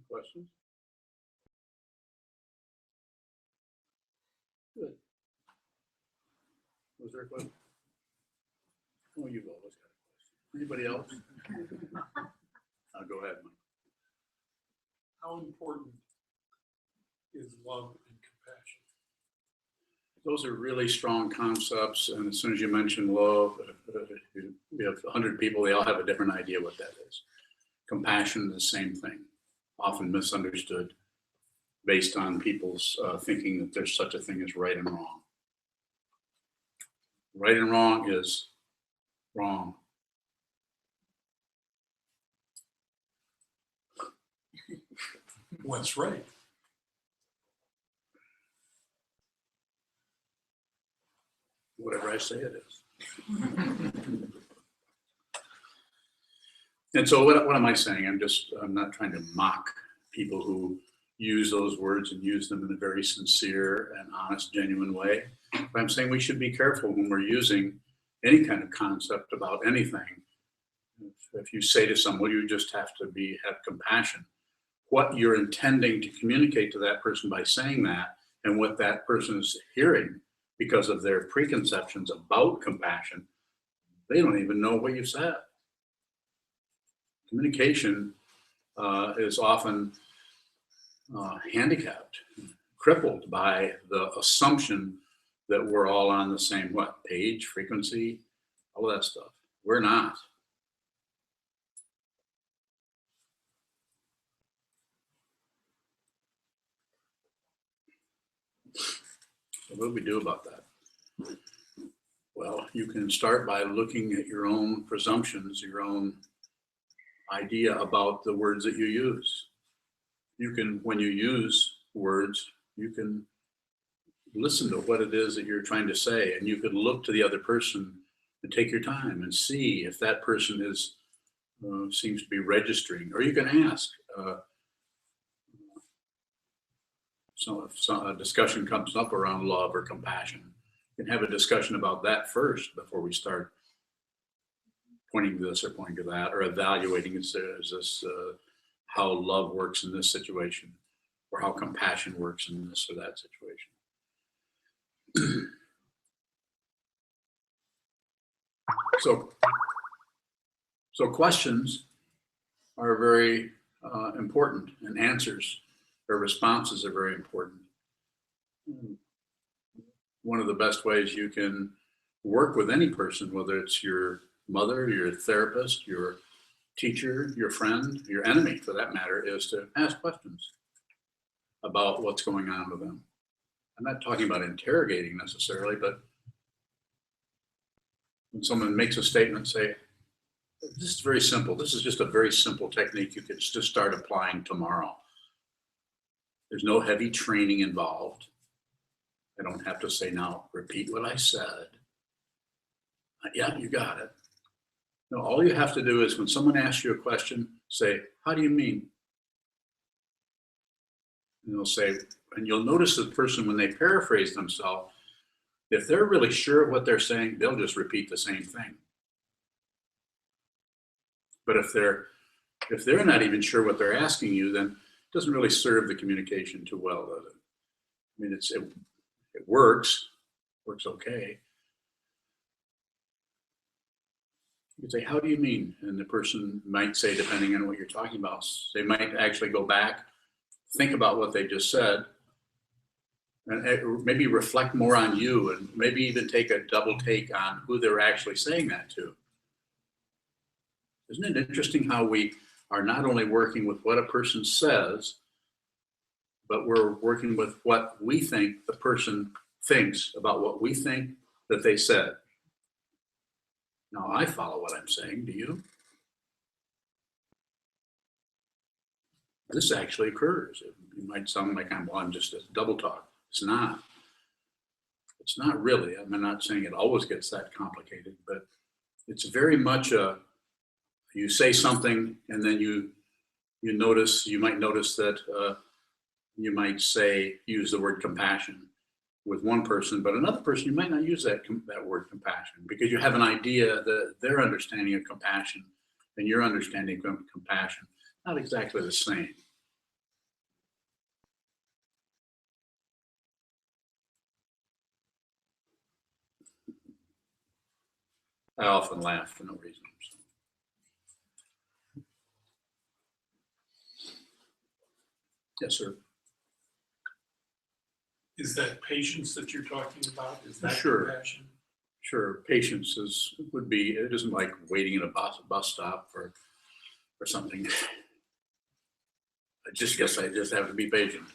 Questions? Good. Was there a question? Oh, you've always got a question. Anybody else? Go ahead, Mike. How important is love and compassion? Those are really strong concepts, and as soon as you mention love, we have 100 people, they all have a different idea what that is. Compassion is the same thing, often misunderstood based on people's thinking that there's such a thing as right and wrong. Right and wrong is wrong. What's right? Whatever I say it is. And so what am I saying? I'm not trying to mock people who use those words and use them in a very sincere and honest, genuine way. But I'm saying we should be careful when we're using any kind of concept about anything. If you say to someone, you just have to have compassion. What you're intending to communicate to that person by saying that, and what that person is hearing because of their preconceptions about compassion, they don't even know what you said. Communication is often handicapped, crippled by the assumption that we're all on the same page, frequency, all of that stuff. We're not. So what do we do about that? Well, you can start by looking at your own presumptions, your own idea about the words that you use. You can, when you use words, you can listen to what it is that you're trying to say, and you can look to the other person and take your time and see if that person is seems to be registering, or you can ask. So if a discussion comes up around love or compassion, you can have a discussion about that first before we start pointing to this or pointing to that, or evaluating is this how love works in this situation, or how compassion works in this or that situation. So questions are very important, and answers or responses are very important. One of the best ways you can work with any person, whether it's your mother, your therapist, your teacher, your friend, your enemy for that matter, is to ask questions about what's going on with them. I'm not talking about interrogating necessarily, but when someone makes a statement, say, this is very simple. This is just a very simple technique you could just start applying tomorrow. There's no heavy training involved. I don't have to say, now repeat what I said. Yeah, you got it. No, all you have to do is when someone asks you a question, say, how do you mean? And they'll say, and you'll notice the person, when they paraphrase themselves, if they're really sure of what they're saying, they'll just repeat the same thing. But if they're not even sure what they're asking you, then it doesn't really serve the communication too well, does it? I mean, it works okay. You say, how do you mean? And the person might say, depending on what you're talking about, they might actually go back, think about what they just said, and maybe reflect more on you, and maybe even take a double take on who they're actually saying that to. Isn't it interesting how we are not only working with what a person says, but we're working with what we think the person thinks about what we think that they said. Now, I follow what I'm saying. Do you? This actually occurs. It might sound like I'm just a double talk. It's not. It's not really. I'm not saying it always gets that complicated, but it's very much you say something and then you might notice that you might use the word compassion with one person, but another person, you might not use that word compassion, because you have an idea that their understanding of compassion and your understanding of compassion, not exactly the same. I often laugh for no reason. So. Yes, sir. Is that patience that you're talking about? Is that Sure. compassion? Sure. Patience would be, it isn't like waiting at a bus stop or something. I just guess I just have to be patient.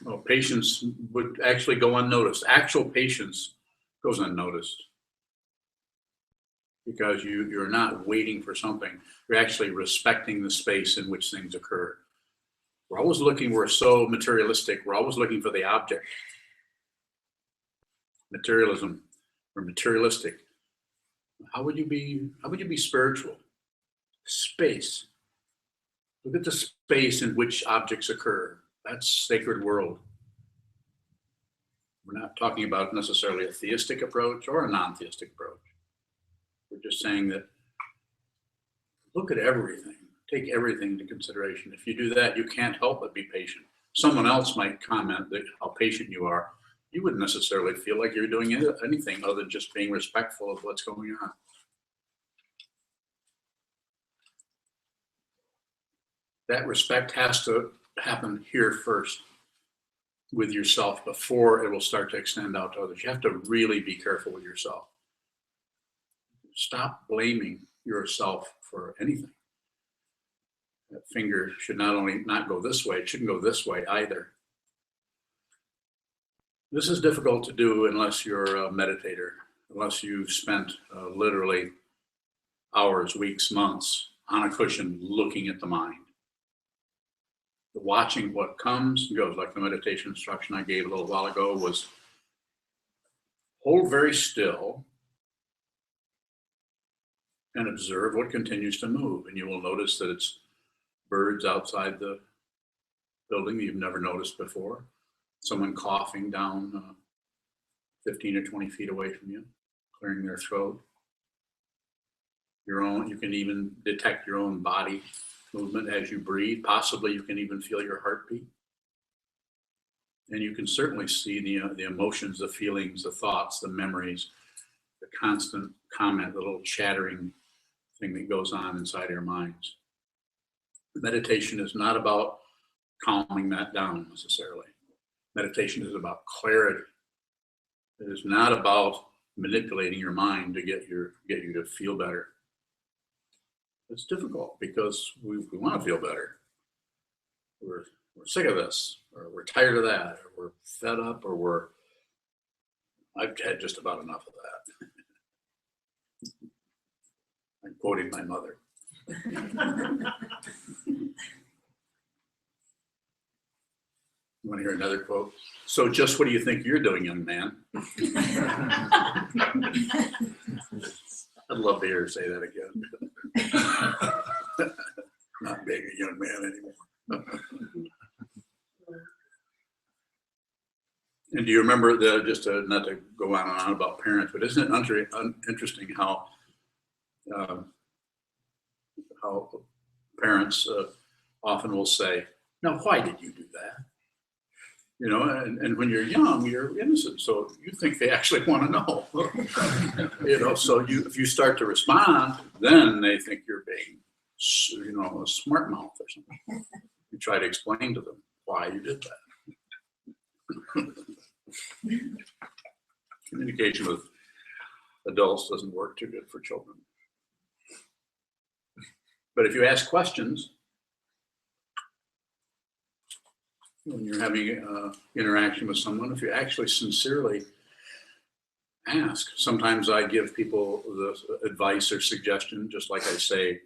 Well, patience would actually go unnoticed. Actual patience goes unnoticed because you're not waiting for something. You're actually respecting the space in which things occur. We're so materialistic. We're always looking for the object. Materialism or materialistic. How would you be spiritual? Space. Look at the space in which objects occur. That's sacred world. We're not talking about necessarily a theistic approach or a non-theistic approach. We're just saying that look at everything. Take everything into consideration. If you do that, you can't help but be patient. Someone else might comment that how patient you are. You wouldn't necessarily feel like you're doing anything other than just being respectful of what's going on. That respect has to happen here first with yourself before it will start to extend out to others. You have to really be careful with yourself. Stop blaming yourself for anything. That finger should not only not go this way, it shouldn't go this way either. This is difficult to do unless you're a meditator, unless you've spent literally hours, weeks, months on a cushion looking at the mind. Watching what comes and goes, like the meditation instruction I gave a little while ago was hold very still and observe what continues to move. And you will notice that it's birds outside the building that you've never noticed before, someone coughing down 15 or 20 feet away from you, clearing their throat. You can even detect your own body movement as you breathe. Possibly you can even feel your heartbeat. And you can certainly see the emotions, the feelings, the thoughts, the memories, the constant comment, the little chattering thing that goes on inside our minds. Meditation is not about calming that down necessarily. Meditation is about clarity. It is not about manipulating your mind to get you to feel better. It's difficult because we want to feel better. We're sick of this, or we're tired of that, or we're fed up, or I've had just about enough of that. I'm quoting my mother. You want to hear another quote? So just what do you think you're doing, young man? I'd love to hear her say that again. Not being a young man anymore. And do you remember not to go on and on about parents, but isn't it interesting how parents often will say, "Now, why did you do that?" You know, and when you're young, you're innocent, so you think they actually want to know. You know, so if you start to respond, then they think you're being, a smart mouth or something. You try to explain to them why you did that. Communication with adults doesn't work too good for children. But if you ask questions, when you're having interaction with someone, if you actually sincerely ask, sometimes I give people the advice or suggestion, just like I say,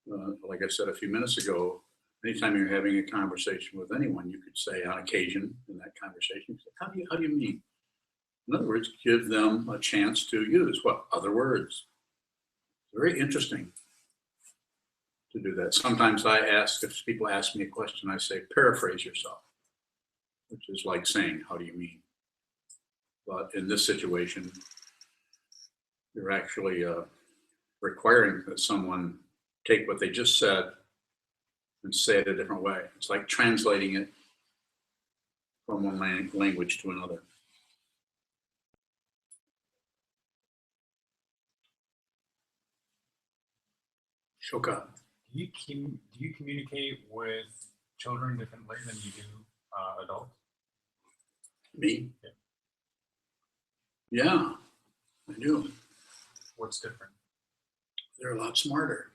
like I said a few minutes ago, anytime you're having a conversation with anyone, you could say on occasion in that conversation, how do you mean? In other words, give them a chance to use what? Other words. Very interesting to do that. Sometimes if people ask me a question, I say, paraphrase yourself, which is like saying, how do you mean? But in this situation, you're actually requiring that someone take what they just said and say it a different way. It's like translating it from one language to another. Shoka. Do you communicate with children differently than you do adults? Me? Yeah. Yeah, I do. What's different? They're a lot smarter.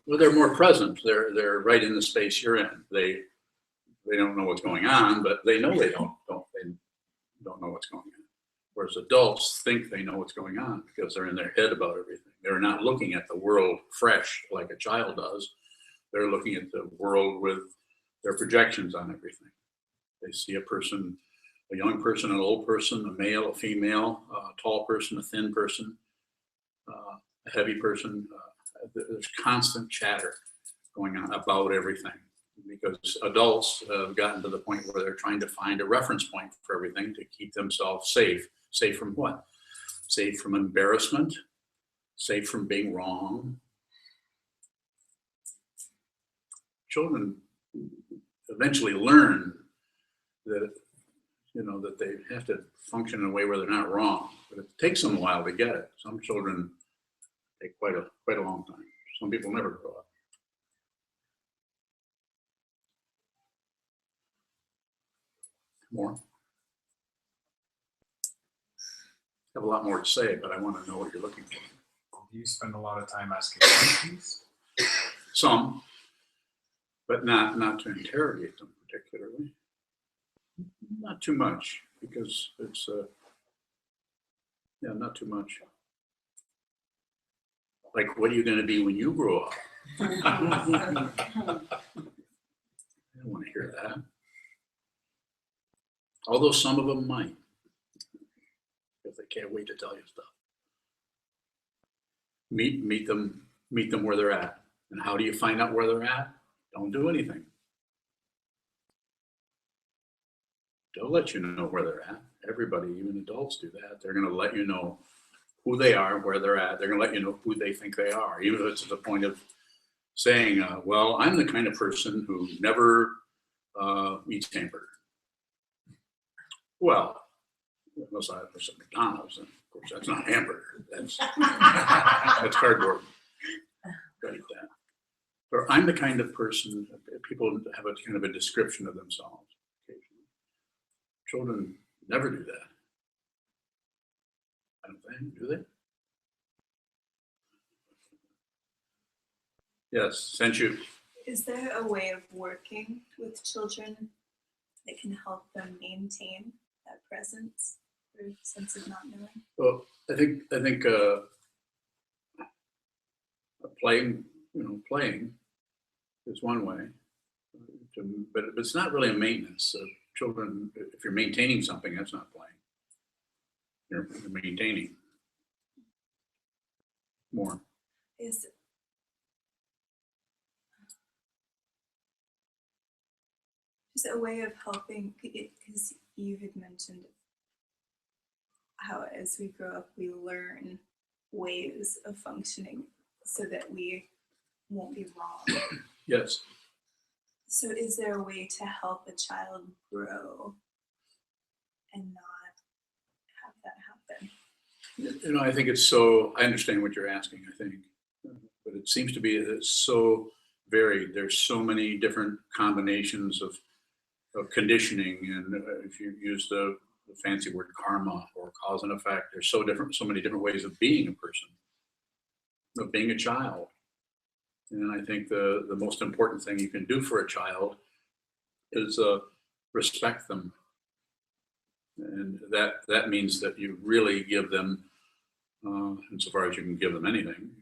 Well, they're more present. They're right in the space you're in. They don't know what's going on, but they know they don't know what's going on. Whereas adults think they know what's going on because they're in their head about everything. They're not looking at the world fresh like a child does. They're looking at the world with their projections on everything. They see a person, a young person, an old person, a male, a female, a tall person, a thin person, a heavy person. There's constant chatter going on about everything because adults have gotten to the point where they're trying to find a reference point for everything to keep themselves safe. Safe from what? Safe from embarrassment, safe from being wrong. Children eventually learn that, that they have to function in a way where they're not wrong, but it takes them a while to get it. Some children take quite a long time. Some people never grow up. More? I have a lot more to say, but I want to know what you're looking for. Do you spend a lot of time asking questions? Some, but not to interrogate them particularly. Not too much, because it's not too much. Like, what are you going to be when you grow up? I don't want to hear that. Although some of them might, because they can't wait to tell you stuff. Meet them where they're at. And how do you find out where they're at? Don't do anything. They'll let you know where they're at. Everybody, even adults, do that. They're going to let you know who they are, where they're at. They're going to let you know who they think they are, even if it's to the point of saying, well, I'm the kind of person who never eats hamburger. Well, unless I was at McDonald's, and of course that's not hamburger. That's cardboard. Don't eat that. Or I'm the kind of person, people have a kind of a description of themselves occasionally. Children never do that. I don't think, do they? Yes, Senchu. Is there a way of working with children that can help them maintain that presence or sense of not knowing? Well, I think playing is one way, but it's not really a maintenance. Children, if you're maintaining something, that's not playing. You're maintaining more. Is a way of helping, because you had mentioned how as we grow up we learn ways of functioning so that we won't be wrong. Yes. So is there a way to help a child grow and not have that happen? I think it's so, I understand what you're asking, I think, but it seems to be it's so varied. There's so many different combinations of conditioning, and if you use the fancy word karma or cause and effect, there's so many different ways of being a person, of being a child. And I think the most important thing you can do for a child is respect them, and that means that you really give them, insofar as you can give them anything,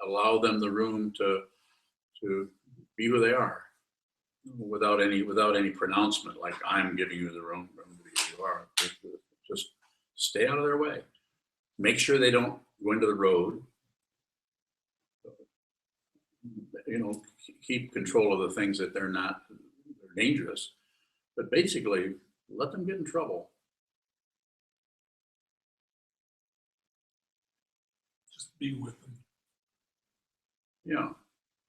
allow them the room to be who they are. Without any pronouncement, like I'm giving you the room to be who you are. Just stay out of their way. Make sure they don't go into the road. Keep control of the things that they're dangerous. But basically, let them get in trouble. Just be with them. Yeah.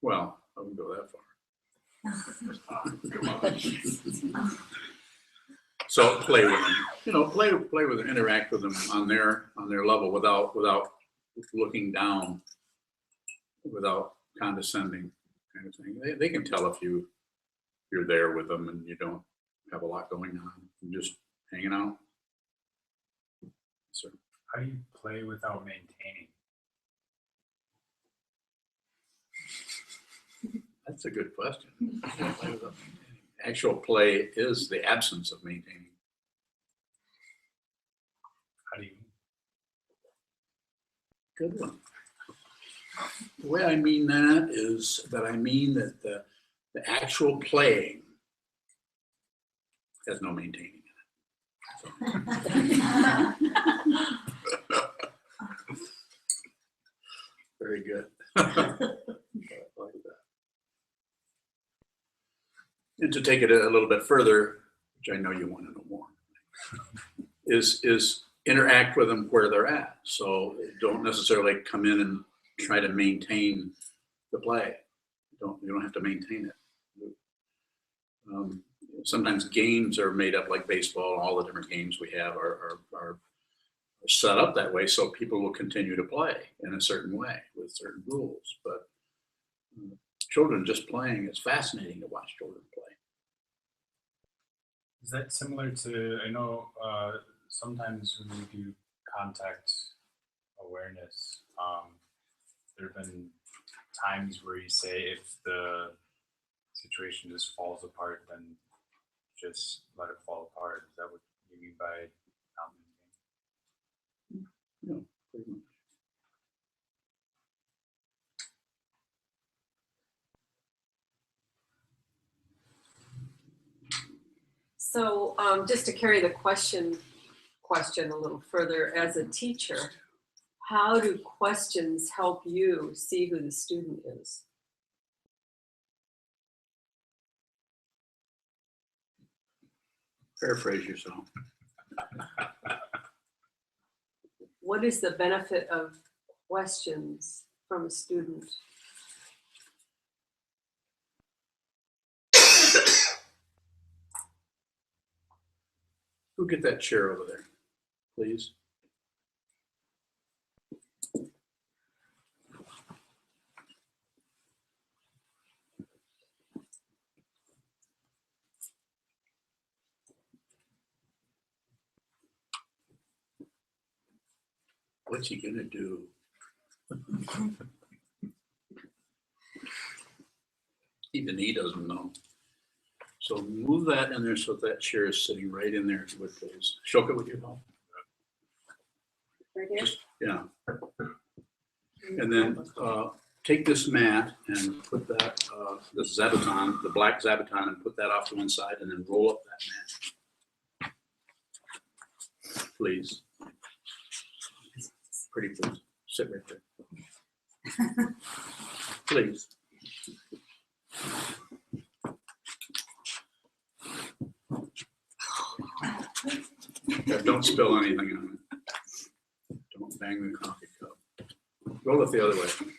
Well, I wouldn't go that far. Come on. So play with them, play with them, interact with them on their level without looking down without condescending kind of thing. They can tell if you're there with them and you don't have a lot going on, you're just hanging out. So How do you play without maintaining? that's a good question. Actual play is the absence of maintaining. How do you? Good one. The way I mean that is that I mean that the actual playing has no maintaining in it. So. Very good. I like that. And to take it a little bit further, which I know you want to know more, is interact with them where they're at. So don't necessarily come in and try to maintain the play. You don't have to maintain it. Sometimes games are made up like baseball. All the different games we have are set up that way, so people will continue to play in a certain way with certain rules. But children just playing, it's fascinating to watch children play. Is that similar to, I know sometimes when we do contact awareness, there have been times where you say if the situation just falls apart, then just let it fall apart. Is that what you mean by not maintaining? No, pretty much. So just to carry the question a little further, as a teacher, how do questions help you see who the student is? Paraphrase yourself. What is the benefit of questions from a student? Who get that chair over there, please? What's he gonna do? Even he doesn't know. So move that in there so that chair is sitting right in there with those. Shook it with your help. Right here? Yeah. And then take this mat and put that, the zabuton, the black zabuton, and put that off to one side and then roll up that mat. Please. Pretty please. Sit right there. Please. Yeah, don't spill anything on it. Don't bang the coffee cup. Roll it the other way, please.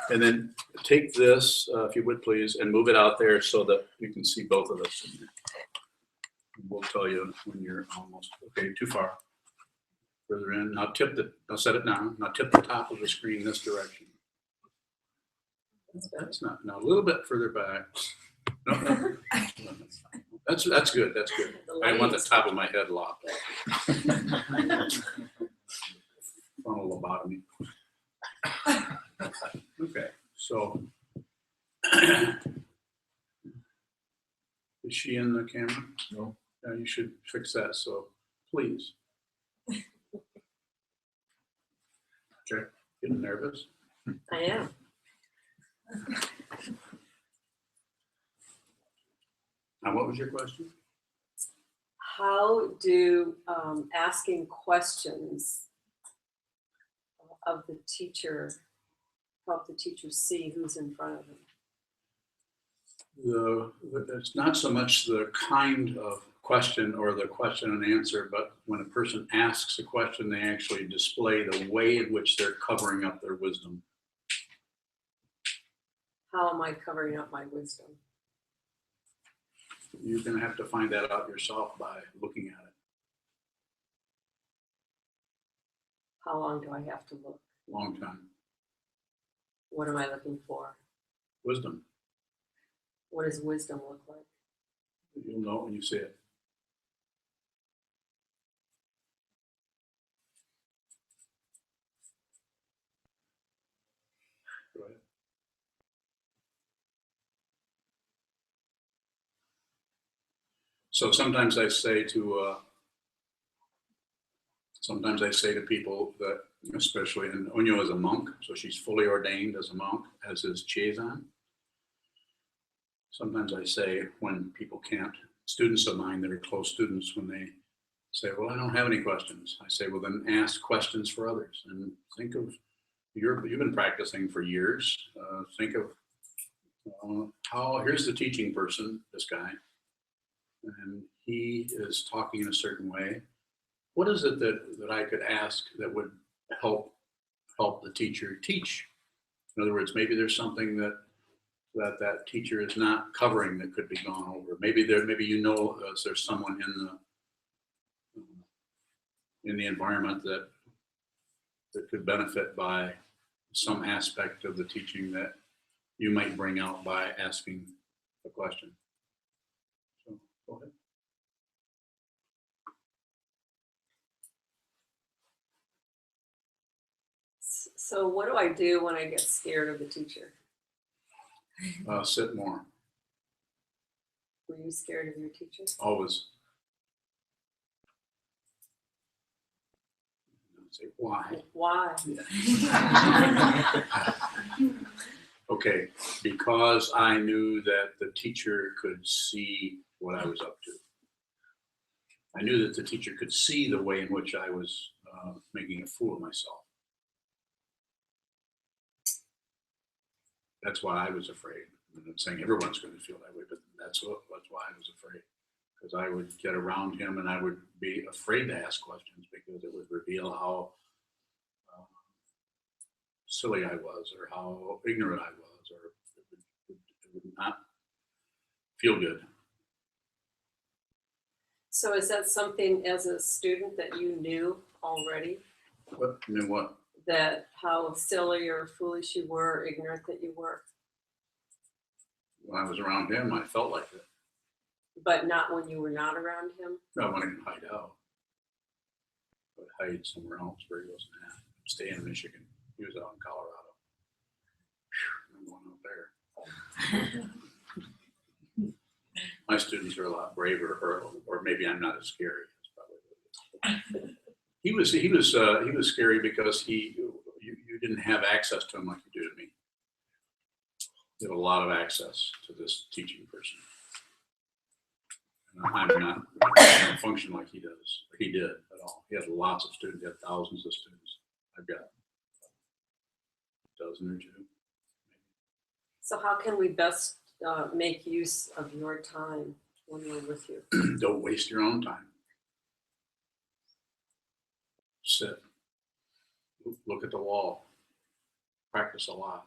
And then take this, if you would please, and move it out there so that you can see both of us in there. We'll tell you when you're almost, okay, too far. Further in, now tip the, now set it down, now tip the top of the screen this direction. That's not, now a little bit further back. No. That's good, that's good. I want the top of my head locked. Frontal lobotomy. Okay, so. Is she in the camera? No. You should fix that, so please. Okay, getting nervous? I am. Now, what was your question? How do asking questions of the teacher help the teacher see who's in front of them? It's not so much the kind of question or the question and answer, but when a person asks a question, they actually display the way in which they're covering up their wisdom. How am I covering up my wisdom? You're gonna have to find that out yourself by looking at it. How long do I have to look? Long time. What am I looking for? Wisdom. What does wisdom look like? You'll know it when you see it. Go ahead. So sometimes I say to people that, especially, and Unyo is a monk, so she's fully ordained as a monk, as is Sokuzan. Sometimes I say when people can't, students of mine that are close students, when they say, well, I don't have any questions, I say, well, then ask questions for others and think of, you've been practicing for years. Think of how, here's the teaching person, this guy, and he is talking in a certain way. What is it that I could ask that would help the teacher teach? In other words, maybe there's something that teacher is not covering that could be gone over. Maybe there's someone in the environment that could benefit by some aspect of the teaching that you might bring out by asking a question. So go ahead. So what do I do when I get scared of the teacher? Sit more. Were you scared of your teacher? Always. Say why? Why? Okay, because I knew that the teacher could see what I was up to. I knew that the teacher could see the way in which I was making a fool of myself. That's why I was afraid. I'm not saying everyone's going to feel that way, but that's why I was afraid. Because I would get around him and I would be afraid to ask questions because it would reveal how silly I was or how ignorant I was, or it would not feel good. So is that something as a student that you knew already? What? I mean, what? That how silly or foolish you were, ignorant that you were? When I was around him, I felt like it. But not when you were not around him? No, when I can hide out. I would hide somewhere else where he wasn't at. Stay in Michigan. He was out in Colorado. Whew, I'm going out there. My students are a lot braver, or maybe I'm not as scary. That's probably what it is. He was scary because you didn't have access to him like you do to me. You have a lot of access to this teaching person. And I don't function like he does. He did at all. He had lots of students. He had thousands of students. I've got a dozen or two. So how can we best make use of your time when we're with you? Don't waste your own time. Sit. Look at the wall. Practice a lot.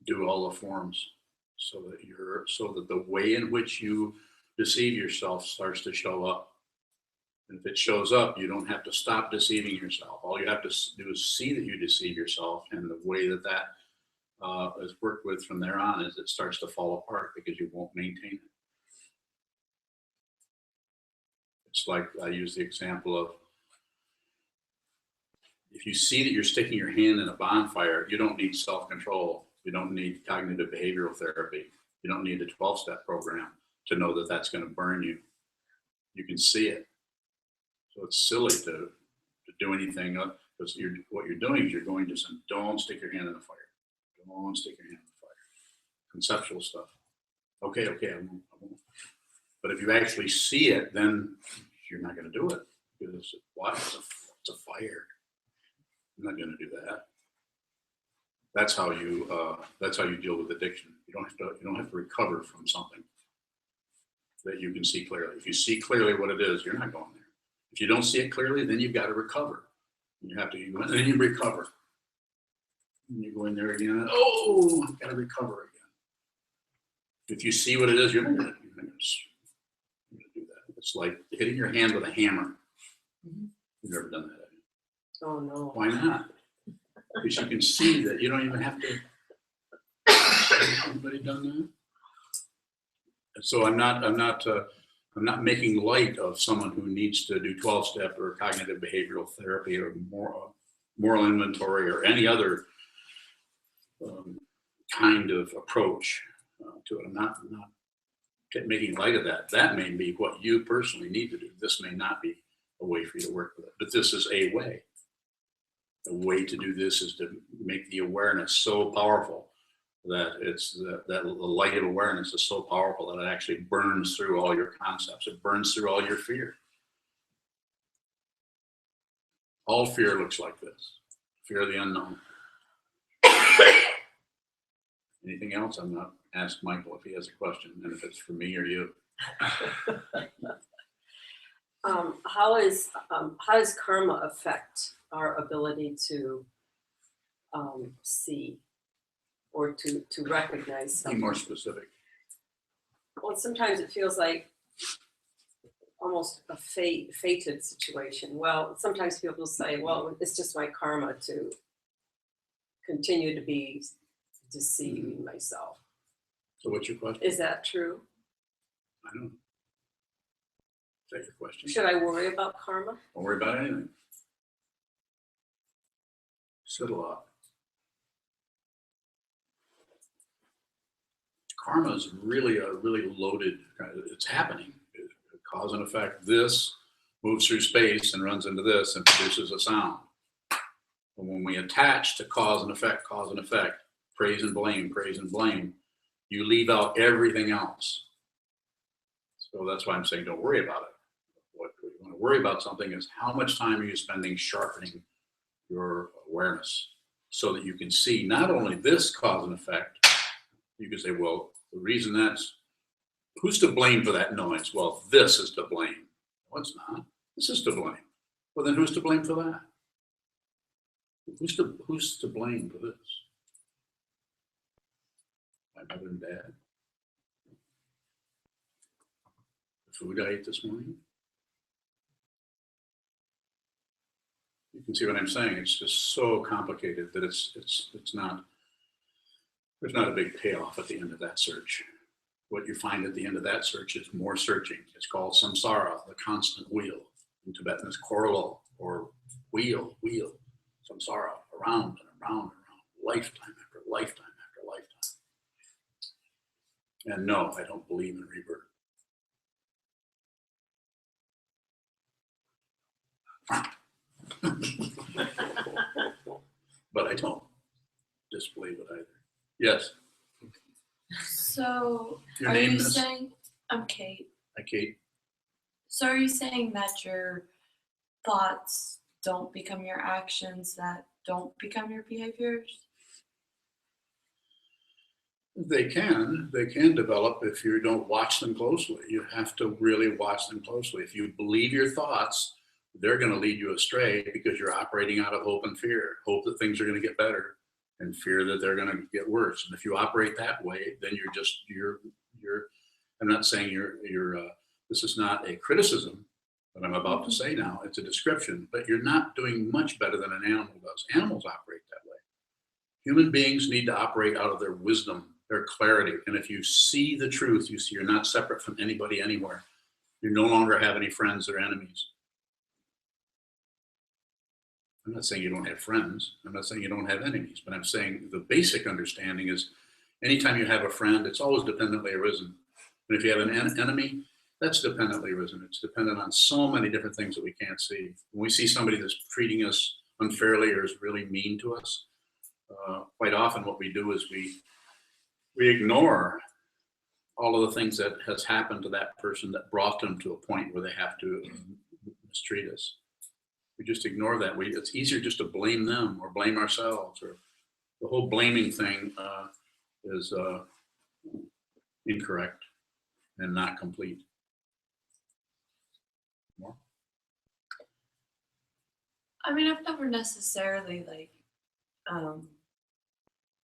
Do all the forms so that the way in which you deceive yourself starts to show up. And if it shows up, you don't have to stop deceiving yourself. All you have to do is see that you deceive yourself, and the way that is worked with from there on is it starts to fall apart because you won't maintain it. It's like I use the example of, if you see that you're sticking your hand in a bonfire, you don't need self-control. You don't need cognitive behavioral therapy. You don't need a 12-step program to know that that's going to burn you. You can see it. So it's silly to do anything, because what you're doing is you're going to say, don't stick your hand in the fire. Don't stick your hand in the fire. Conceptual stuff. Okay, I won't. But if you actually see it, then you're not going to do it. Because why? It's a fire. I'm not going to do that. That's how you deal with addiction. You don't have to recover from something that you can see clearly. If you see clearly what it is, you're not going there. If you don't see it clearly, then you've got to recover. You have to, and then you recover. And you go in there again, and, oh, I've got to recover again. If you see what it is, you're not going to do that. It's like hitting your hand with a hammer. Mhm. You've never done that, have you? Oh, no. Why not? Because you can see that you don't even have to. Anybody done that? And so I'm not making light of someone who needs to do 12-step or cognitive behavioral therapy or moral inventory or any other kind of approach to it. I'm not making light of that. That may be what you personally need to do. This may not be a way for you to work with it, but this is a way. The way to do this is to make the awareness so powerful that that the light of awareness is so powerful that it actually burns through all your concepts. It burns through all your fear. All fear looks like this. Fear of the unknown. Anything else? I'm not ask Michael if he has a question and if it's for me or you. How does karma affect our ability to see or to recognize Be something? more specific. Well, sometimes it feels like almost a fated situation. Well, sometimes people say, well, it's just my karma to continue to be deceiving myself. So what's your question? Is that true? I don't know. Is that your question? Should I worry about karma? Don't worry about anything. Sit a lot. Karma is really a really loaded, it's happening. Cause and effect. This moves through space and runs into this and produces a sound. And when we attach to cause and effect, praise and blame, you leave out everything else. So that's why I'm saying don't worry about it. What you want to worry about something is how much time are you spending sharpening your awareness so that you can see not only this cause and effect. You can say, well, the reason that's, who's to blame for that noise? Well, this is to blame. No, it's not. This is to blame. Well, then who's to blame for that? Who's to blame for this? My mother and dad? The food I ate this morning? You can see what I'm saying. It's just so complicated that it's not, there's not a big payoff at the end of that search. What you find at the end of that search is more searching. It's called samsara, the constant wheel. In Tibetan, it's korlo, or wheel, samsara, around and around and around, lifetime after lifetime after lifetime. And no, I don't believe in rebirth. But I don't disbelieve it either. Yes. So, Your are name you is? saying, I'm Kate. Hi, Kate. So, are you saying that your thoughts don't become your actions, that don't become your behaviors? They can develop if you don't watch them closely. You have to really watch them closely. If you believe your thoughts, they're going to lead you astray because you're operating out of hope and fear. Hope that things are going to get better and fear that they're going to get worse. And if you operate that way, then you're I'm not saying this is not a criticism that I'm about to say now. It's a description, but you're not doing much better than an animal does. Animals operate that way. Human beings need to operate out of their wisdom, their clarity. And if you see the truth, you see you're not separate from anybody anywhere. You no longer have any friends or enemies. I'm not saying you don't have friends. I'm not saying you don't have enemies, but I'm saying the basic understanding is anytime you have a friend, it's always dependently arisen. And if you have an enemy, that's dependently arisen. It's dependent on so many different things that we can't see. When we see somebody that's treating us unfairly or is really mean to us, quite often what we do is we ignore all of the things that has happened to that person that brought them to a point where they have to mistreat us. We just ignore that. It's easier just to blame them or blame ourselves, or the whole blaming thing is incorrect and not complete. More? I mean, I've never necessarily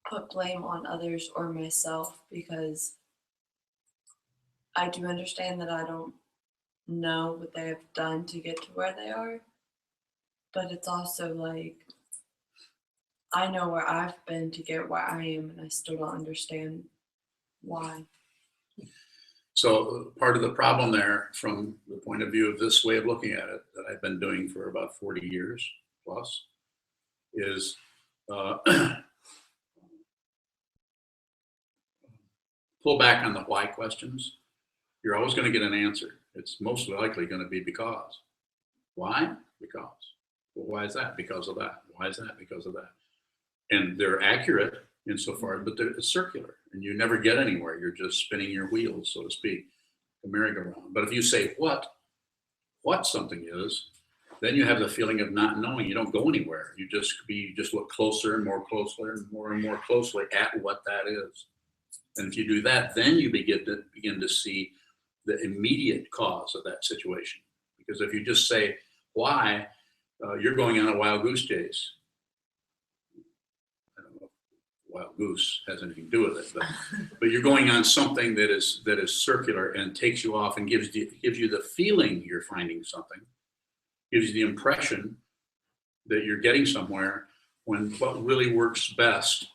put blame on others or myself, because I do understand that I don't know what they have done to get to where they are. But it's also like, I know where I've been to get where I am, and I still don't understand why. So part of the problem there, from the point of view of this way of looking at it, that I've been doing for about 40 years plus, is pull back on the why questions. You're always going to get an answer. It's most likely going to be because. Why? Because. Well, why is that? Because of that. Why is that? Because of that. And they're accurate insofar, but it's circular, and you never get anywhere. You're just spinning your wheels, so to speak, a merry-go-round. But if you say what something is, then you have the feeling of not knowing. You don't go anywhere. You just look closer and more closely and more closely at what that is. And if you do that, then you begin to see the immediate cause of that situation. Because if you just say why, you're going on a wild goose chase. I don't know if wild goose has anything to do with it, but you're going on something that is circular and takes you off and gives you the feeling you're finding something, gives you the impression that you're getting somewhere, when what really works best,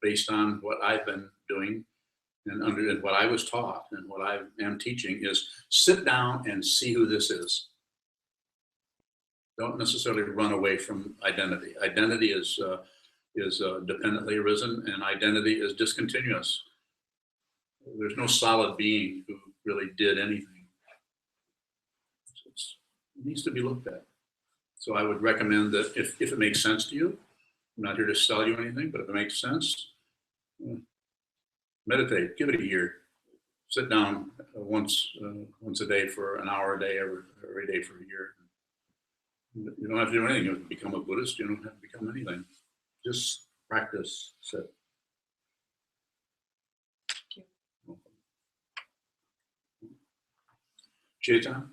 based on what I've been doing and what I was taught and what I am teaching, is sit down and see who this is. Don't necessarily run away from identity. Identity is dependently arisen, and identity is discontinuous. There's no solid being who really did anything. It needs to be looked at. So I would recommend that if it makes sense to you, I'm not here to sell you anything, but if it makes sense, meditate. Give it a year. Sit down once a day for an hour a day, every day for a year. You don't have to do anything. You don't have to become a Buddhist. You don't have to become anything. Just practice. Sit. Thank you. Chetan,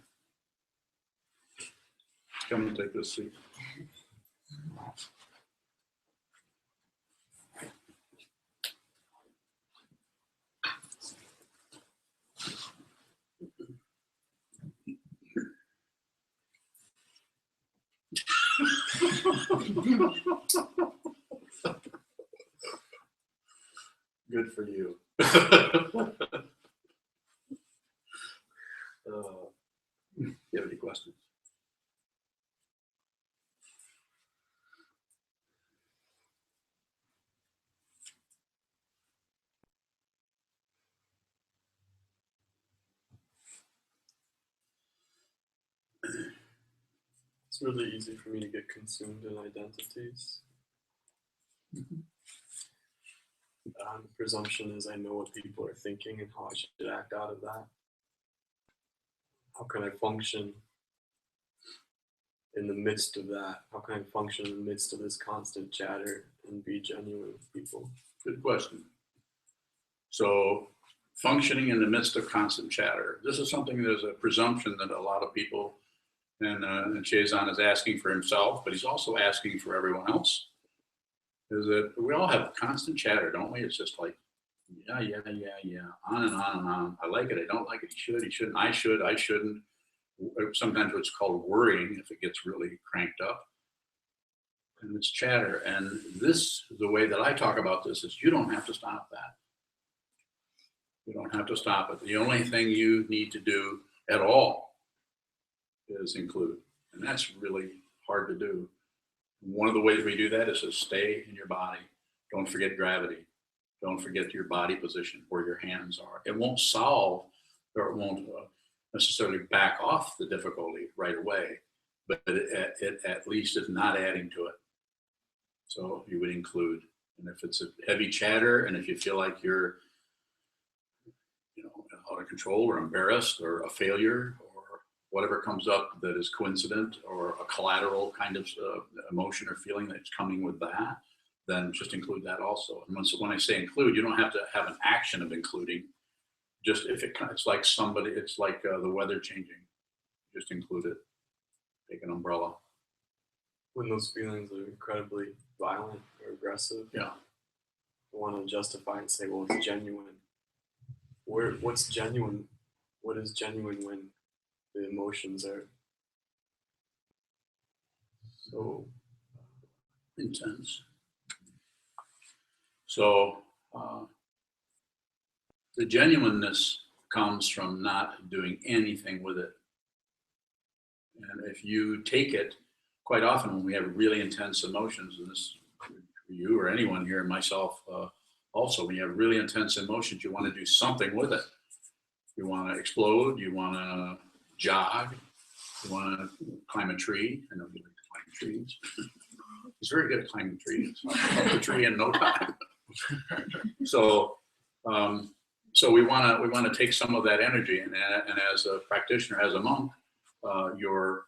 come and take this seat. Good for you. You have any questions? It's really easy for me to get consumed in identities. The presumption is I know what people are thinking and how I should act out of that. How can I function in the midst of that? How can I function in the midst of this constant chatter and be genuine with people? Good question. So, functioning in the midst of constant chatter. This is something that is a presumption that a lot of people, and Sokuzan is asking for himself, but he's also asking for everyone else, is that we all have constant chatter, don't we? It's just like, yeah, on and on and on. I like it, I don't like it, he should, he shouldn't, I should, I shouldn't. Sometimes what's called worrying, if it gets really cranked up. And it's chatter. And this, the way that I talk about this, is you don't have to stop that. You don't have to stop it. The only thing you need to do at all is include. And that's really hard to do. One of the ways we do that is to stay in your body. Don't forget gravity. Don't forget your body position, where your hands are. It won't solve, or it won't necessarily back off the difficulty right away, but it at least is not adding to it. So you would include. And if it's a heavy chatter, and if you feel like you're out of control or embarrassed or a failure or whatever comes up that is coincident or a collateral kind of emotion or feeling that's coming with that, then just include that also. And when I say include, you don't have to have an action of including. Just if it's like somebody, it's like the weather changing, just include it. Take an umbrella. When those feelings are incredibly violent or aggressive, Yeah. want to justify and say, well, it's genuine. What's genuine? What is genuine when the emotions are so intense. So the genuineness comes from not doing anything with it. And if you take it, quite often when we have really intense emotions, and this for you or anyone here, myself also, when you have really intense emotions, you want to do something with it. You want to explode, you want to jog, you want to climb a tree. I know you like to climb trees. He's very good at climbing trees. Up the tree in no time. So we want to take some of that energy, and as a practitioner, as a monk, your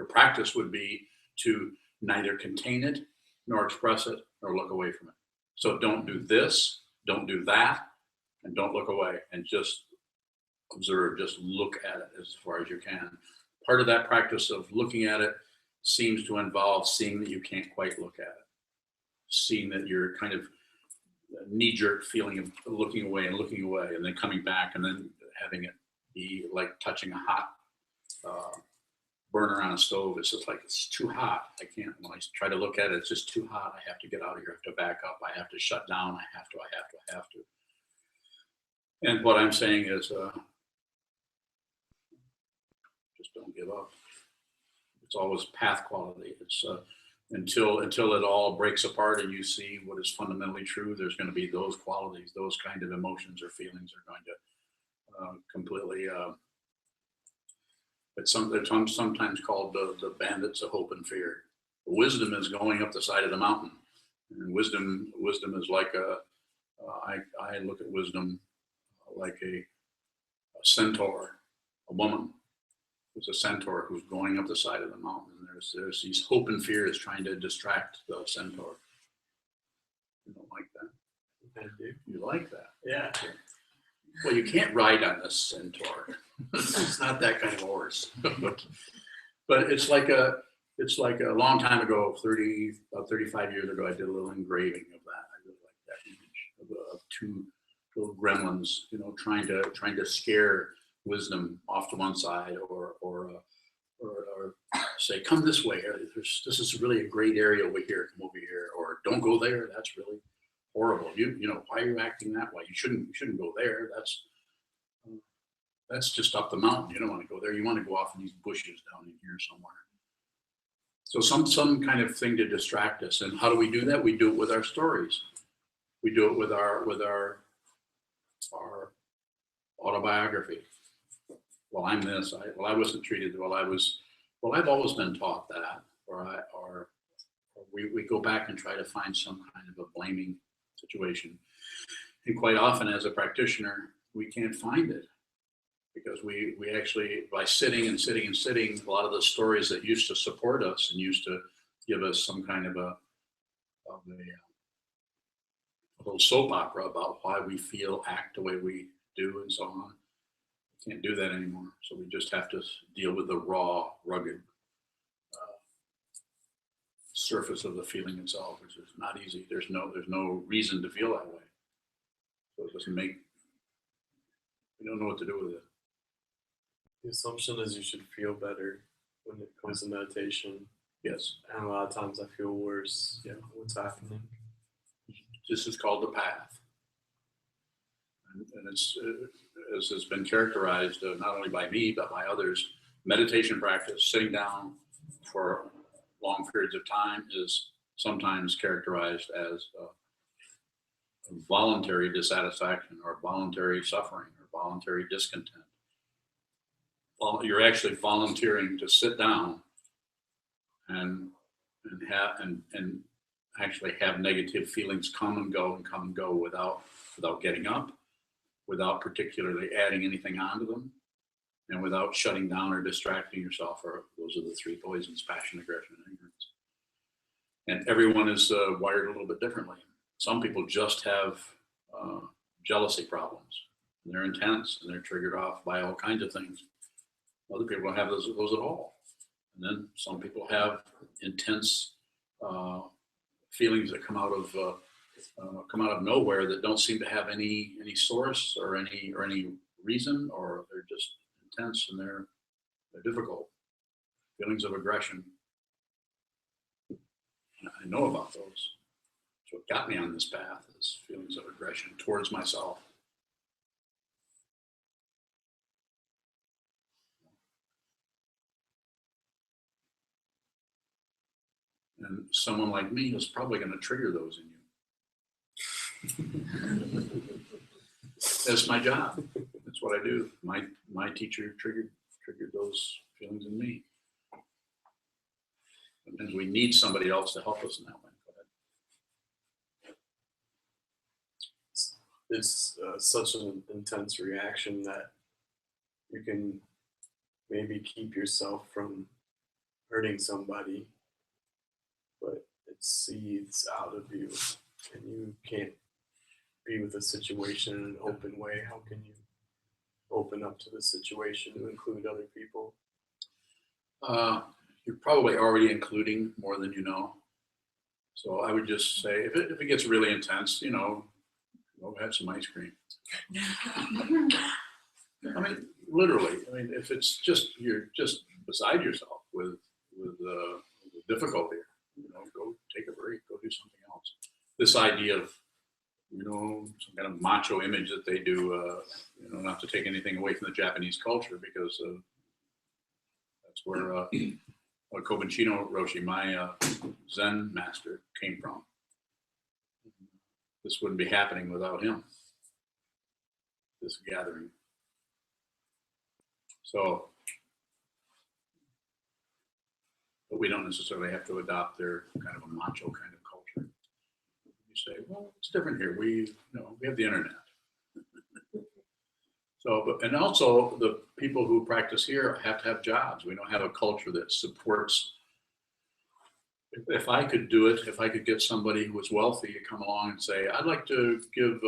practice would be to neither contain it, nor express it, nor look away from it. So don't do this, don't do that, and don't look away, and just observe, just look at it as far as you can. Part of that practice of looking at it seems to involve seeing that you can't quite look at it, seeing that you're kind of knee-jerk feeling of looking away, and then coming back, and then having it be like touching a hot burner on a stove. It's just like, it's too hot. I can't, when I try to look at it, it's just too hot. I have to get out of here. I have to back up. I have to shut down. I have to. And what I'm saying is, just don't give up. It's always path quality. It's until it all breaks apart and you see what is fundamentally true. There's going to be those qualities, those kind of emotions or feelings are going to completely. It's sometimes called the bandits of hope and fear. Wisdom is going up the side of the mountain, and wisdom is like I look at wisdom like a centaur, a woman who's a centaur who's going up the side of the mountain. There's these hope and fears trying to distract the centaur. You don't like that? I do. You like that? Yeah. Well, you can't ride on this centaur. It's not that kind of horse. But it's like a long time ago, about 35 years ago, I did a little engraving of that. I really like that image of two little gremlins, trying to scare wisdom off to one side, or say, come this way. This is really a great area over here. Come over here, or don't go there. That's really horrible. Why are you acting that way? You shouldn't go there. That's just up the mountain. You don't want to go there. You want to go off in these bushes down in here somewhere. So some kind of thing to distract us. And how do we do that? We do it with our stories. We do it with our autobiography. Well, I'm this. I wasn't treated well. I've always been taught that, or we go back and try to find some kind of a blaming situation. And quite often, as a practitioner, we can't find it, because we actually, by sitting, a lot of the stories that used to support us and used to give us some kind of a little soap opera about why we feel, act the way we do, and so on. We can't do that anymore. So we just have to deal with the raw, rugged surface of the feeling itself, which is not easy. There's no reason to feel that way. So it doesn't make, we don't know what to do with it. The assumption is you should feel better when it comes to meditation. Yes. And a lot of times I feel worse. Yeah. What's happening? This is called the path. And it's, as has been characterized not only by me, but by others, meditation practice, sitting down for long periods of time, is sometimes characterized as a voluntary dissatisfaction, or voluntary suffering, or voluntary discontent. You're actually volunteering to sit down and actually have negative feelings come and go without getting up, without particularly adding anything onto them, and without shutting down or distracting yourself. Or those are the three poisons: passion, aggression, and ignorance. And everyone is wired a little bit differently. Some people just have jealousy problems, and they're intense, and they're triggered off by all kinds of things. Other people don't have those at all. And then some people have intense feelings that come out of nowhere that don't seem to have any source or any reason, or they're just intense and they're difficult. Feelings of aggression. I know about those. It's what got me on this path is feelings of aggression towards myself. And someone like me is probably going to trigger those in you. That's my job. That's what I do. My teacher triggered those feelings in me. Sometimes we need somebody else to help us in that way. Go ahead. It's such an intense reaction that you can maybe keep yourself from hurting somebody, but it seeds out of you and you can't be with a situation in an open way. How can you open up to the situation to include other people? You're probably already including more than you know. So I would just say, if it gets really intense, go have some ice cream. I mean, literally. I mean, if it's just you're just beside yourself with the difficulty, go take a break, go do something else. This idea of some kind of macho image that they do, not to take anything away from the Japanese culture, because that's where Kobuchino Roshi, my Zen master, came from. This wouldn't be happening without him, this gathering. So, but we don't necessarily have to adopt their kind of a macho kind of culture. You say, well, it's different here. We have the internet. So, and also the people who practice here have to have jobs. We don't have a culture that supports. If I could do it, if I could get somebody who was wealthy to come along and say, I'd like to give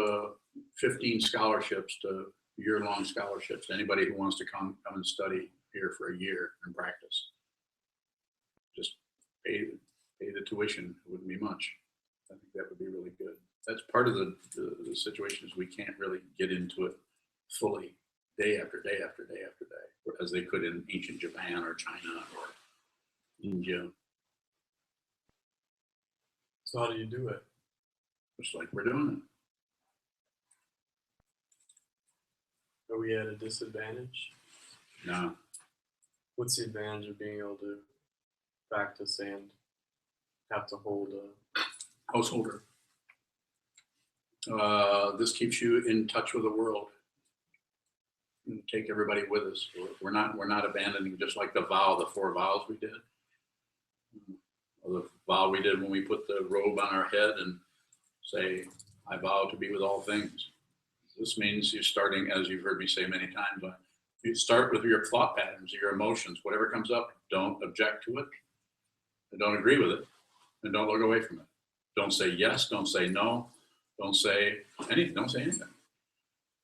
15 scholarships year-long scholarships to anybody who wants to come and study here for a year and practice. Just pay the tuition. It wouldn't be much. I think that would be really good. That's part of the situation is we can't really get into it fully day after day after day after day, as they could in ancient Japan or China or India. So how do you do it? Just like we're doing it. Are we at a disadvantage? No. What's the advantage of being able to practice and have to hold a Householder. This keeps you in touch with the world. And take everybody with us. We're not abandoning, just like the 4 vows we did. Or the vow we did when we put the robe on our head and say, I vow to be with all things. This means you're starting, as you've heard me say many times, you start with your thought patterns, your emotions, whatever comes up, don't object to it, and don't agree with it, and don't look away from it. Don't say yes, don't say no, don't say anything,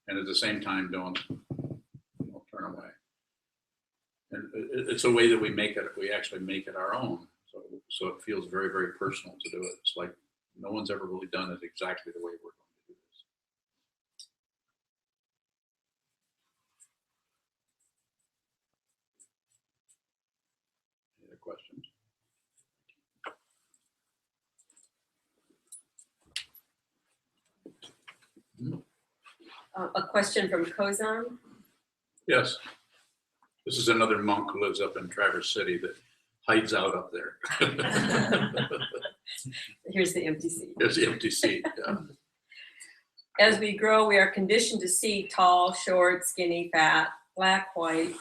And at the same time, don't turn away. And it's a way that we actually make it our own. So it feels very, very personal to do it. It's like no one's ever really done it exactly the way we're going to do this. Any other questions? A question from Kozan. Yes. This is another monk who lives up in Traverse City that hides out up there. Here's the empty seat. There's the empty seat. Yeah. As we grow, we are conditioned to see tall, short, skinny, fat, black, white.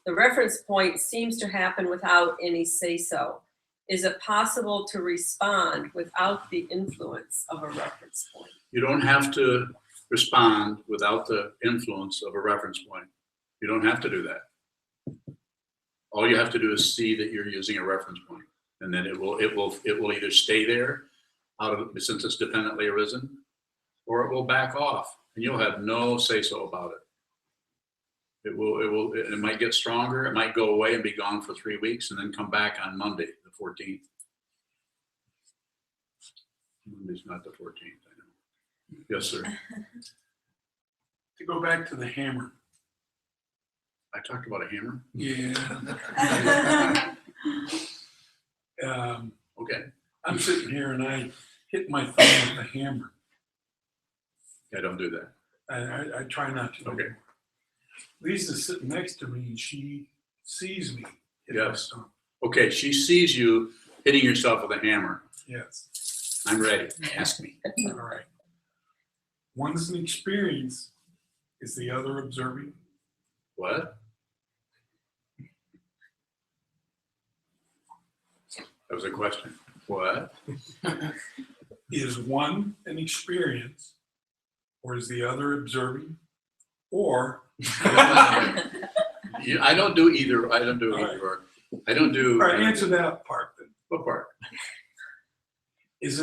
The reference point seems to happen without any say-so. Is it possible to respond without the influence of a reference point? You don't have to respond without the influence of a reference point. You don't have to do that. All you have to do is see that you're using a reference point, and then it will either stay there since it's dependently arisen, or it will back off, and you'll have no say-so about it. It might get stronger. It might go away and be gone for 3 weeks, and then come back on Monday, the 14th. Monday's not the 14th, I know. Yes, sir. To go back to the hammer. I talked about a hammer. Yeah. Okay. I'm sitting here and I hit my thumb with the hammer. I don't do that. I try not to. Okay. Lisa's sitting next to me and she sees me hit my Yes. thumb. Okay, she sees you hitting yourself with a hammer. Yes. I'm ready. Ask me. All right. One's an experience. Is the other observing? What? That was a question. What? Is one an experience, or is the other observing? Or I don't do either. I don't do All right. either. Or. I don't do. all right, answer that part then. What part? Is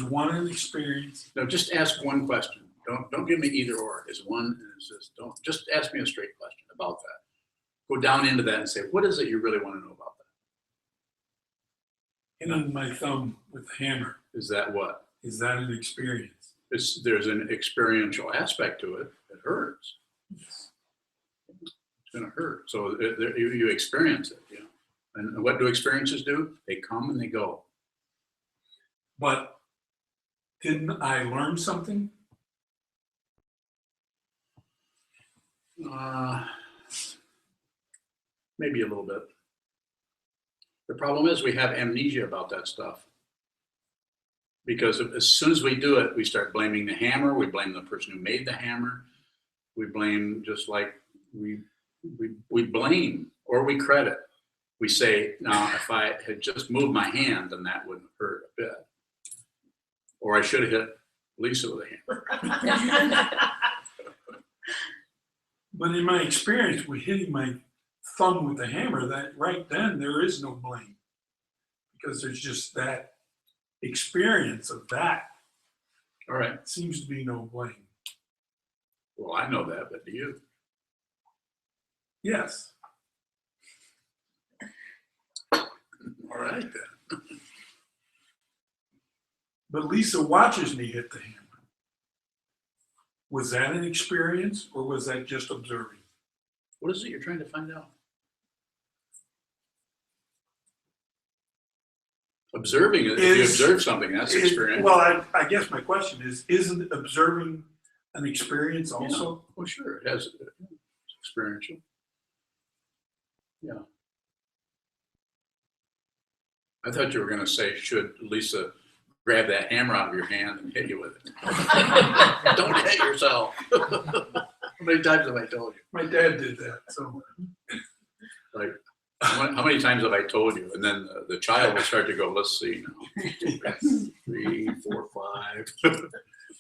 one an experience? No, just ask one question. Don't give me either or. Is one, is this, don't, just ask me a straight question about that. Go down into that and say, what is it you really want to know about that? Hitting my thumb with the hammer. Is that what? Is that an experience? There's an experiential aspect to it. It hurts. It's going to hurt. So you experience it, you know. And what do experiences do? They come and they go. But didn't I learn something? Maybe a little bit. The problem is we have amnesia about that stuff. Because as soon as we do it, we start blaming the hammer. We blame the person who made the hammer. We blame, just like we blame or we credit. We say, now, if I had just moved my hand, then that wouldn't hurt a bit. Or I should have hit Lisa with a hammer. But in my experience with hitting my thumb with the hammer, that right then there is no blame. Because there's just that experience of that. All right. Seems to be no blame. Well, I know that, but do you? Yes. All right then. But Lisa watches me hit the hammer. Was that an experience or was that just observing? What is it you're trying to find out? Observing it. If you observe something, that's experience. Well, I guess my question is, isn't observing an experience also? Yeah. Well, sure, it has. It's experiential. Yeah. I thought you were going to say, should Lisa grab that hammer out of your hand and hit you with it? Don't hit yourself. How many times have I told you? My dad did that. So, like, how many times have I told you? And then the child will start to go, let's see now. 3, 4, 5.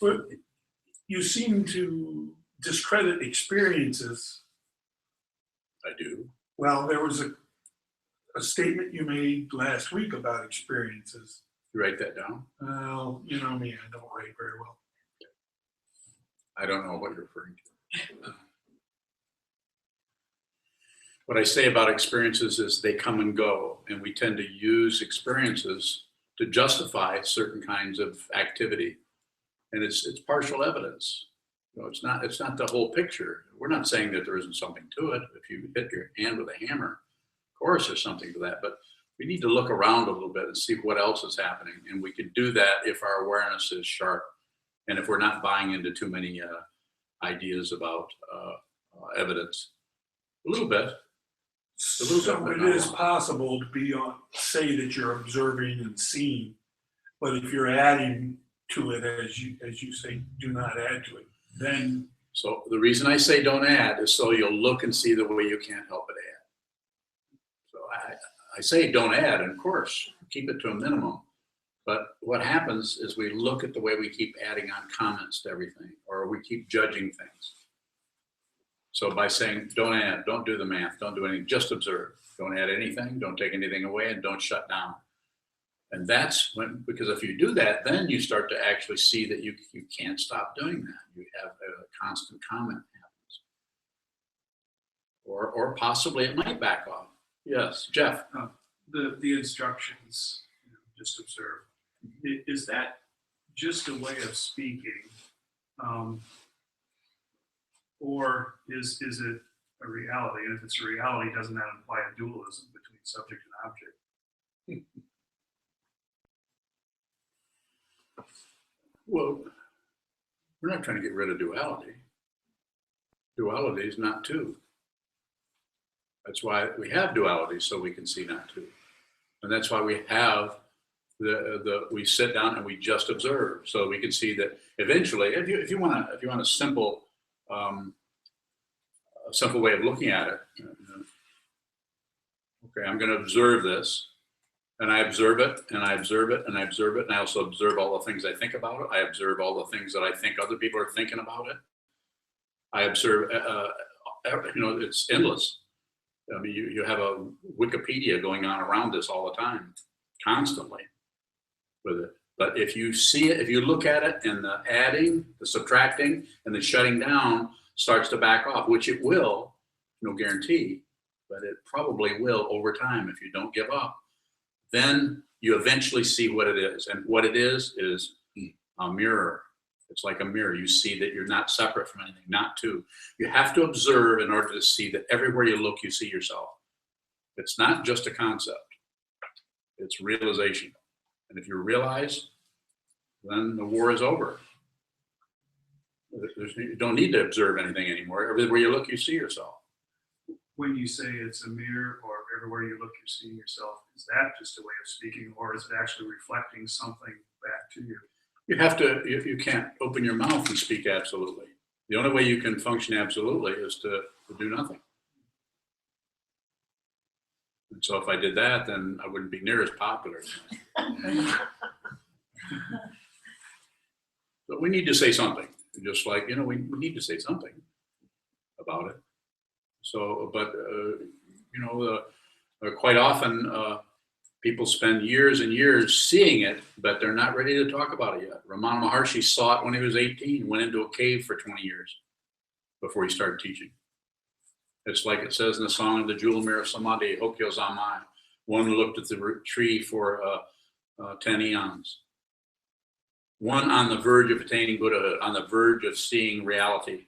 but you seem to discredit experiences. I do. Well, there was a statement you made last week about experiences. You write that down? Well, you know me, I don't write very well. I don't know what you're referring to. What I say about experiences is they come and go, and we tend to use experiences to justify certain kinds of activity. And it's partial evidence. You know, it's not the whole picture. We're not saying that there isn't something to it. If you hit your hand with a hammer, of course there's something to that, but we need to look around a little bit and see what else is happening. And we can do that if our awareness is sharp and if we're not buying into too many ideas about evidence. A little bit. So it is possible to say that you're observing and seeing, but if you're adding to it, as you say, do not add to it, then. So the reason I say don't add is so you'll look and see the way you can't help but add. So I say don't add, and of course, keep it to a minimum. But what happens is we look at the way we keep adding on comments to everything, or we keep judging things. So by saying don't add, don't do the math, don't do anything, just observe. Don't add anything, don't take anything away, and don't shut down. And that's when, because if you do that, then you start to actually see that you can't stop doing that. You have a constant comment happens. Or possibly it might back off. Yes, Jeff. The instructions, just observe. Is that just a way of speaking? Or is it a reality? And if it's a reality, doesn't that imply a dualism between subject and object? Well, we're not trying to get rid of duality. Duality is not two. That's why we have duality, so we can see not two. And that's why we have we sit down and we just observe, so we can see that eventually, if you want a simple way of looking at it, okay, I'm going to observe this, and I observe it, and I observe it, and I observe it, and I also observe all the things I think about it. I observe all the things that I think other people are thinking about it. I observe, it's endless. I mean, you have a Wikipedia going on around this all the time, constantly with it. But if you see it, if you look at it, and the adding, the subtracting, and the shutting down starts to back off, which it will, no guarantee, but it probably will over time if you don't give up, then you eventually see what it is. And what it is a mirror. It's like a mirror. You see that you're not separate from anything, not two. You have to observe in order to see that everywhere you look, you see yourself. It's not just a concept. It's realization. And if you realize, then the war is over. You don't need to observe anything anymore. Everywhere you look, you see yourself. When you say it's a mirror, or everywhere you look, you're seeing yourself, is that just a way of speaking, or is it actually reflecting something back to you? You have to, you can't open your mouth and speak absolutely. The only way you can function absolutely is to do nothing. And so if I did that, then I wouldn't be near as popular. But we need to say something, just like, we need to say something about it. So, but, quite often, people spend years and years seeing it, but they're not ready to talk about it yet. Ramana Maharshi saw it when he was 18, went into a cave for 20 years before he started teaching. It's like it says in the song of the Jewel Mirror Samadhi, Hokyo Zamai. One looked at the tree for 10 eons. One on the verge of attaining Buddhahood, on the verge of seeing reality,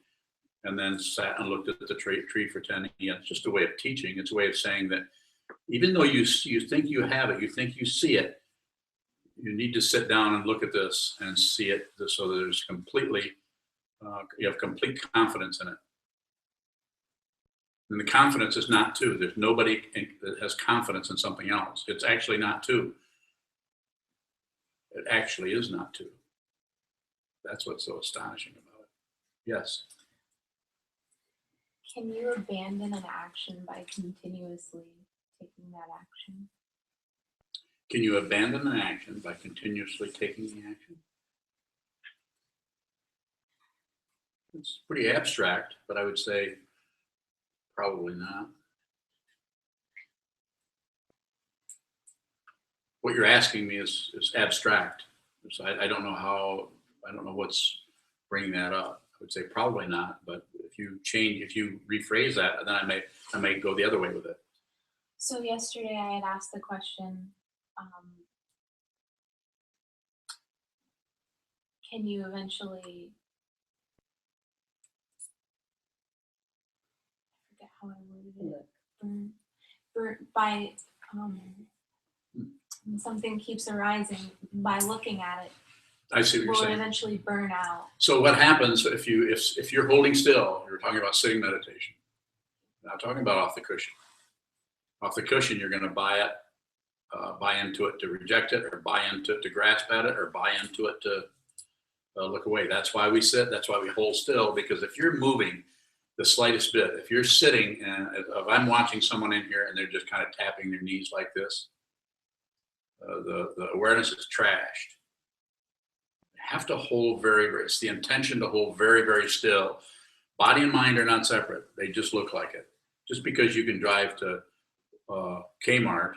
and then sat and looked at the tree for 10 eons. It's just a way of teaching. It's a way of saying that even though you think you have it, you think you see it, you need to sit down and look at this and see it so that there's you have complete confidence in it. And the confidence is not two. There's nobody that has confidence in something else. It's actually not two. It actually is not two. That's what's so astonishing about it. Yes. Can you abandon an action by continuously taking that action? Can you abandon an action by continuously taking the action? It's pretty abstract, but I would say probably not. What you're asking me is abstract. So I don't know what's bringing that up. I would say probably not, but if you rephrase that, then I may go the other way with it. So yesterday I had asked the question, can you eventually, I forget how I worded it, burn by, when something keeps arising, by looking at it, I see what you're will it saying. eventually burn out? So what happens if you're holding still? You're talking about sitting meditation. I'm not talking about off the cushion. Off the cushion, you're going to buy into it to reject it, or buy into it to grasp at it, or buy into it to look away. That's why we sit. That's why we hold still. Because if you're moving the slightest bit, if you're sitting and if I'm watching someone in here and they're just kind of tapping their knees like this, the awareness is trashed. Have to hold it's the intention to hold very, very still. Body and mind are not separate. They just look like it. Just because you can drive to Kmart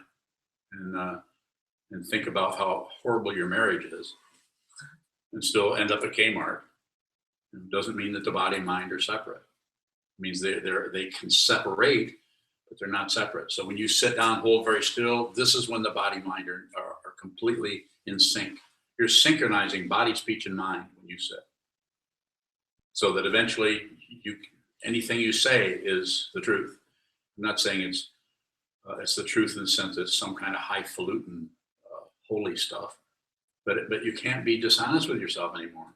and think about how horrible your marriage is and still end up at Kmart, it doesn't mean that the body and mind are separate. It means they can separate, but they're not separate. So when you sit down, hold very still, this is when the body and mind are completely in sync. You're synchronizing body, speech, and mind when you sit. So that eventually anything you say is the truth. I'm not saying it's the truth in the sense that it's some kind of highfalutin, holy stuff, but you can't be dishonest with yourself anymore.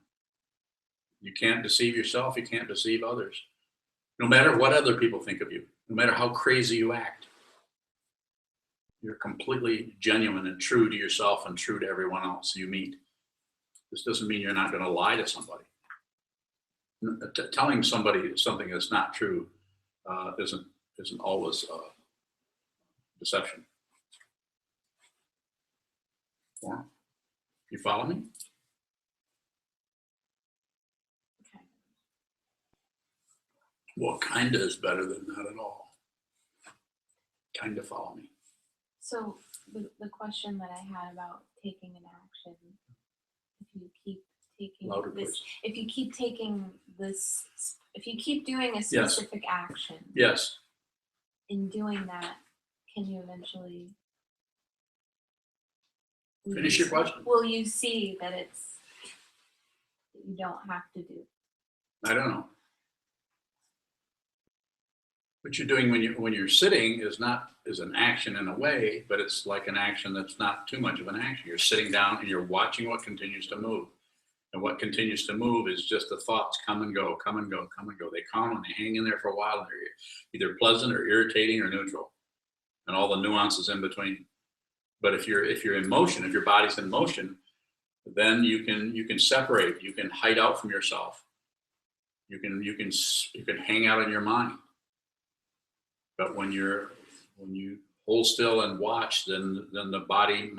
You can't deceive yourself. You can't deceive others. No matter what other people think of you, no matter how crazy you act, you're completely genuine and true to yourself and true to everyone else you meet. This doesn't mean you're not going to lie to somebody. Telling somebody something that's not true isn't always deception. Or, you follow me? Okay. Well, kinda is better than not at all. Kinda follow me. So the question that I had about taking an action, if you keep taking Louder, this, please. if you keep taking this, if you keep doing a Yes. specific action, Yes. in doing that, can you eventually Finish your question. will you see that it's that you don't have to do? I don't know. What you're doing when you're sitting is an action in a way, but it's like an action that's not too much of an action. You're sitting down and you're watching what continues to move. And what continues to move is just the thoughts come and go, come and go, come and go. They come and they hang in there for a while. And they're either pleasant or irritating or neutral, and all the nuances in between. But if you're in motion, if your body's in motion, then you can separate. You can hide out from yourself. You can hang out in your mind. But when you hold still and watch, then the body,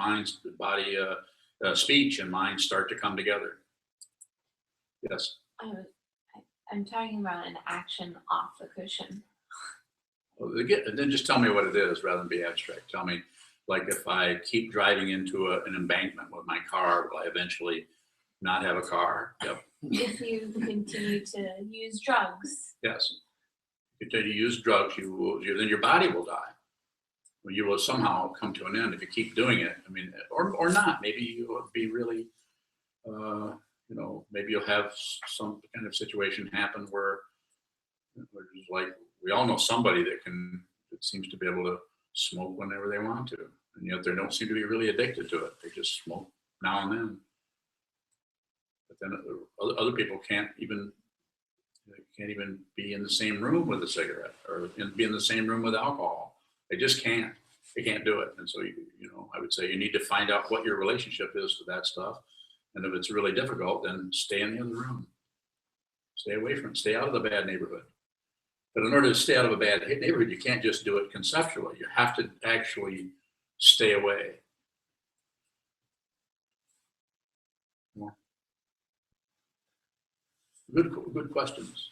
speech and mind start to come together. Yes. I'm talking about an action off the cushion. Well, then just tell me what it is rather than be abstract. Tell me, like, if I keep driving into an embankment with my car, will I eventually not have a car? Yep. If you continue to use drugs, Yes. Continue to use drugs, then your body will die. Well, you will somehow come to an end if you keep doing it. I mean, or not. Maybe you will be really, maybe you'll have some kind of situation happen where like, we all know somebody that seems to be able to smoke whenever they want to, and yet they don't seem to be really addicted to it. They just smoke now and then. But then other people can't even be in the same room with a cigarette or be in the same room with alcohol. They just can't. They can't do it. And so, I would say you need to find out what your relationship is to that stuff. And if it's really difficult, then stay in the other room. Stay away from it. Stay out of the bad neighborhood. But in order to stay out of a bad neighborhood, you can't just do it conceptually. You have to actually stay away. Yeah. Good questions.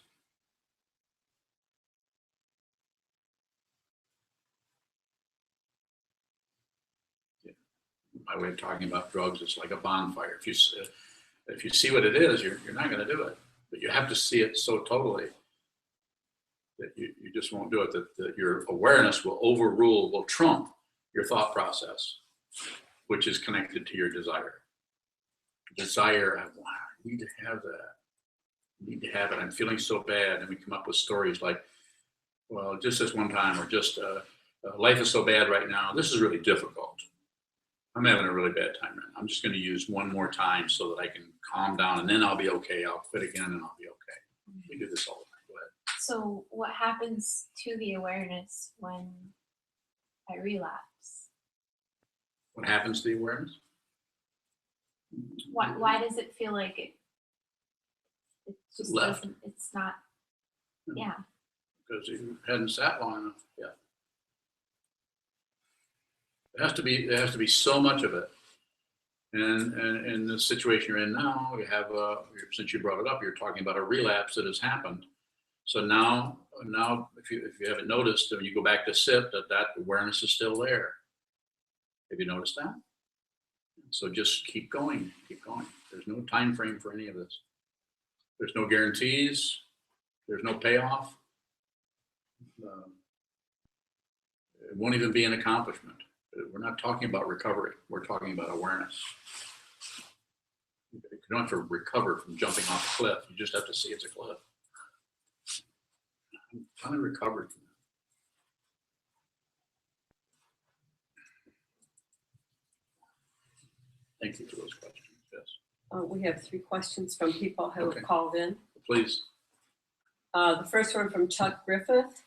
My way of talking about drugs is like a bonfire. If you see what it is, you're not going to do it. But you have to see it so totally that you just won't do it. That your awareness will trump your thought process, which is connected to your desire. Desire, I need to have that. I need to have it. I'm feeling so bad. And we come up with stories like, well, just this one time, or just life is so bad right now. This is really difficult. I'm having a really bad time right now. I'm just going to use one more time so that I can calm down, and then I'll be okay. I'll quit again and I'll be okay. We do this all the time. Go ahead. so what happens to the awareness when I relapse? What happens to the awareness? Why does it feel like it just Left. doesn't, it's not, yeah. Because you hadn't sat long enough. Yeah. There has to be so much of it. And in the situation you're in now, you have since you brought it up, you're talking about a relapse that has happened. So now if you haven't noticed, when you go back to sit, that awareness is still there. Have you noticed that? So just keep going, keep going. There's no time frame for any of this. There's no guarantees. There's no payoff. It won't even be an accomplishment. We're not talking about recovery. We're talking about awareness. You don't have to recover from jumping off a cliff. You just have to see it's a cliff. I'm kind of recovered from that. Thank you for those questions. Yes, We have 3 questions from people who Okay. have called in. please. The first one from Chuck Griffith.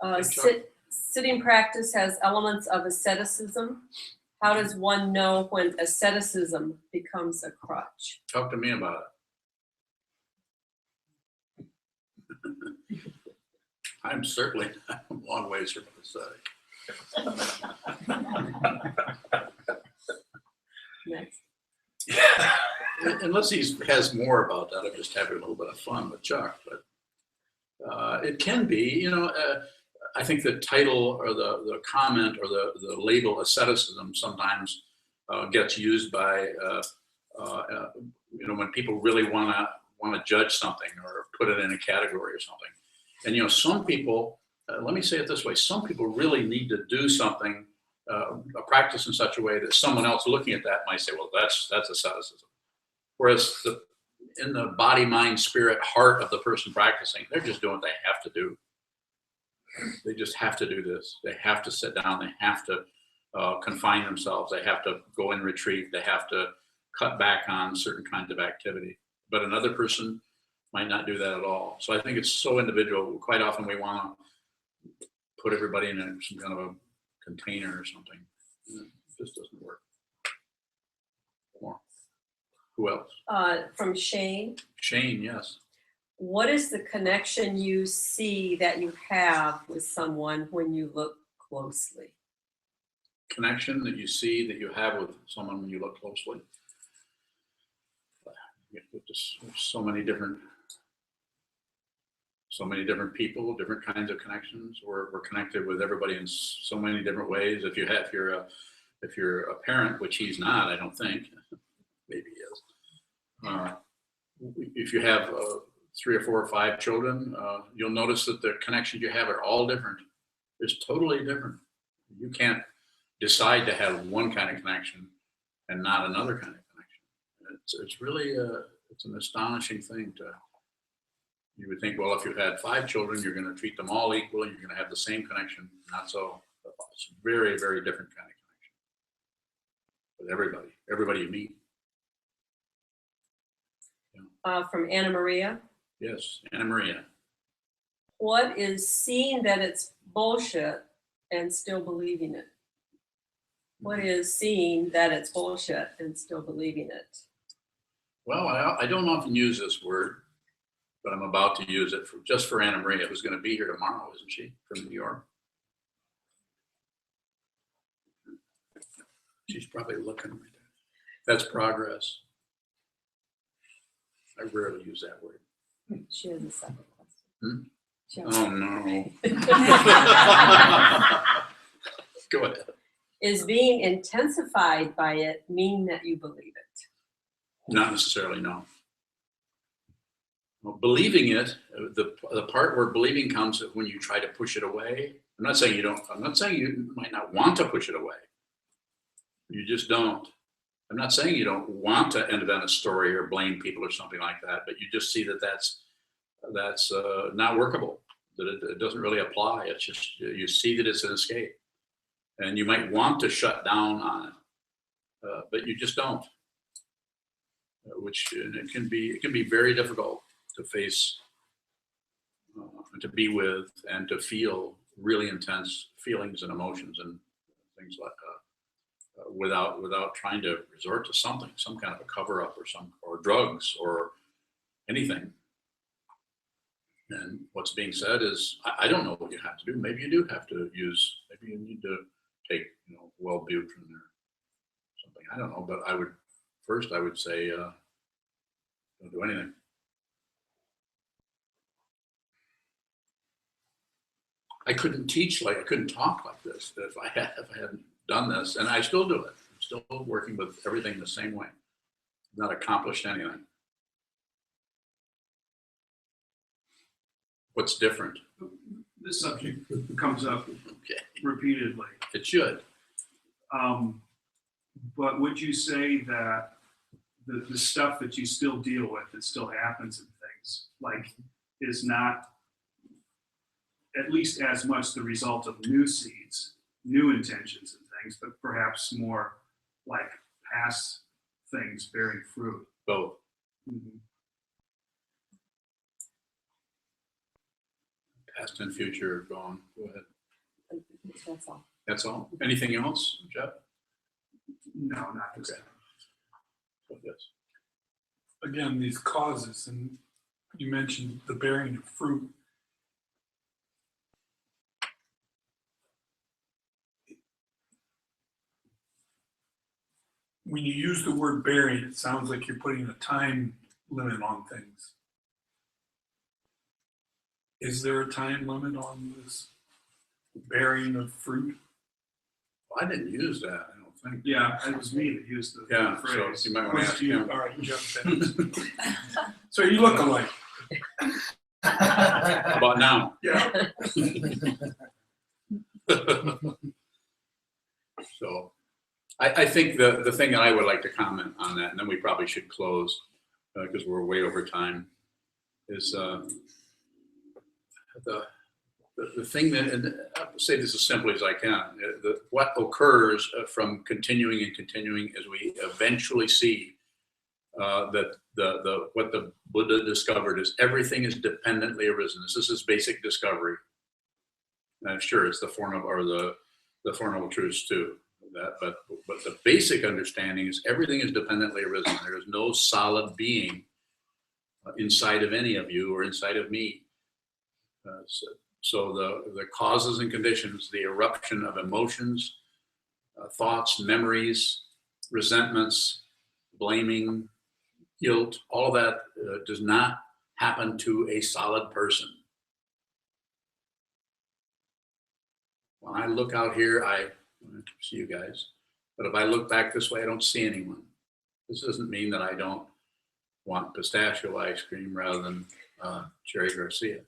Hey, Chuck. Sitting practice has elements of asceticism. How does one know when asceticism becomes a crutch? Talk to me about it. I'm certainly a long ways from pathetic. Next. Unless he has more about that, I'm just having a little bit of fun with Chuck. But it can be, I think the title or the comment or the label asceticism sometimes gets used by, when people really want to judge something or put it in a category or something. And, some people, let me say it this way, some people really need to do something, a practice in such a way that someone else looking at that might say, well, that's asceticism. Whereas in the body, mind, spirit, heart of the person practicing, they're just doing what they have to do. They just have to do this. They have to sit down. They have to confine themselves. They have to go in retreat. They have to cut back on certain kinds of activity. But another person might not do that at all. So I think it's so individual. Quite often we want to put everybody in some kind of a container or something. It just doesn't work. More. Who else? From Shane. Shane, yes. What is the connection you see that you have with someone when you look closely? Connection that you see that you have with someone when you look closely. There's so many different people, different kinds of connections. We're connected with everybody in so many different ways. If you're a parent, which he's not, I don't think, maybe he is. If you have 3 or 4 or 5 children, you'll notice that the connections you have are all different. It's totally different. You can't decide to have one kind of connection and not another kind of connection. It's really it's an astonishing thing to. You would think, well, if you had 5 children, you're going to treat them all equal, and you're going to have the same connection. Not so. It's a very, very different kind of connection with everybody you meet. From Anna Maria. Yes, Anna Maria. What is seeing that it's bullshit and still believing it? What is seeing that it's bullshit and still believing it? Well, I don't often use this word, but I'm about to use it just for Anna Maria, who's going to be here tomorrow, isn't she, from New York? She's probably looking right there. That's progress. I rarely use that word. She has a second question. Hmm? She has- Oh, no. Go ahead. Is being intensified by it mean that you believe it? Not necessarily, no. Well, believing it, the part where believing comes when you try to push it away. I'm not saying you might not want to push it away. You just don't. I'm not saying you don't want to invent a story or blame people or something like that, but you just see that that's not workable, that it doesn't really apply. It's just, you see that it's an escape. And you might want to shut down on it, but you just don't. Which it can be very difficult to face, to be with, and to feel really intense feelings and emotions and things like that. Without trying to resort to something, some kind of a cover up or drugs or anything. And what's being said is, I don't know what you have to do. Maybe you do have to maybe you need to take, Wellbutrin or something. I don't know, but I would say, don't do anything. I couldn't talk like this if I hadn't done this, and I still do it. I'm still working with everything the same way. Not accomplished anything. What's different? This subject comes up Okay, repeatedly. it should. But would you say that the stuff that you still deal with, that still happens in things, like, is not at least as much the result of new seeds, new intentions and things, but perhaps more like past things bearing fruit. Both. Past and future are gone. Go ahead. That's all. That's all. Anything else, Jeff? No, not this Okay. time. Yes. Again, these causes, and you mentioned the bearing of fruit. When you use the word bearing, it sounds like you're putting a time limit on things. Is there a time limit on this bearing of fruit? Well, I didn't use that, I don't think. Yeah, it was me that used the Yeah, so phrase. you might want to ask You, him. all right, Jeff. So you look alike. How about now? Yeah. So, I think the thing that I would like to comment on that, and then we probably should close, because we're way over time, is the thing that, and I'll say this as simply as I can, what occurs from continuing and continuing as we eventually see that what the Buddha discovered is everything is dependently arisen. This is basic discovery. Sure, it's the Four Noble Truths too. But the basic understanding is everything is dependently arisen. There is no solid being inside of any of you or inside of me. So the causes and conditions, the eruption of emotions, thoughts, memories, resentments, blaming, guilt, all that does not happen to a solid person. When I look out here, I see you guys, but if I look back this way, I don't see anyone. This doesn't mean that I don't want pistachio ice cream rather than Cherry Garcia.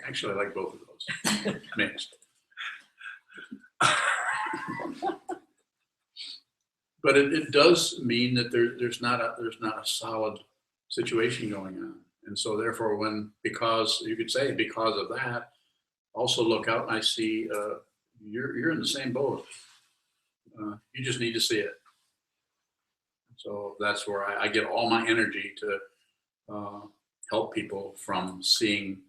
Actually, I like both of those mixed. But it does mean that there's not a solid situation going on, and so therefore, because you could say because of that, also look out and I see you're in the same boat. You just need to see it. So that's where I get all my energy to help people from seeing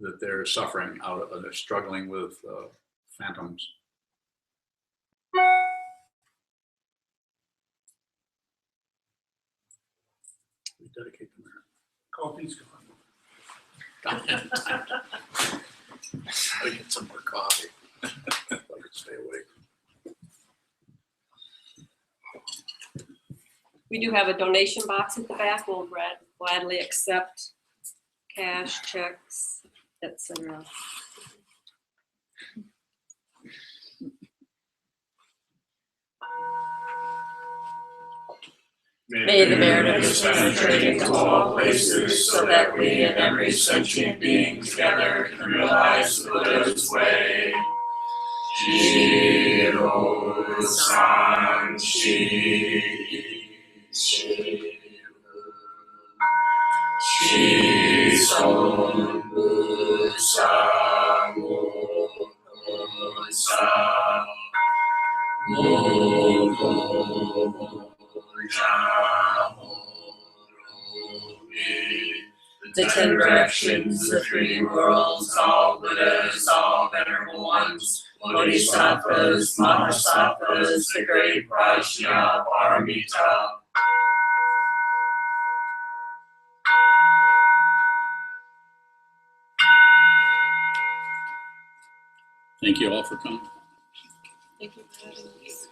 that they're suffering they're struggling with phantoms. We dedicate the merit. Coffee's gone. I get some more coffee. I could stay awake. We do have a donation box at the back. We'll gladly accept cash, checks, etc. May the merit of this penetrate into all places, so that we and every sentient being together can realize the Buddha's way. Jiro-san Shison the 10 directions, the 3 worlds, all Buddhas, all venerable ones, Bodhisattvas, Mahasattvas, the great Prajna Paramita. Thank you all for coming. Thank you for having us.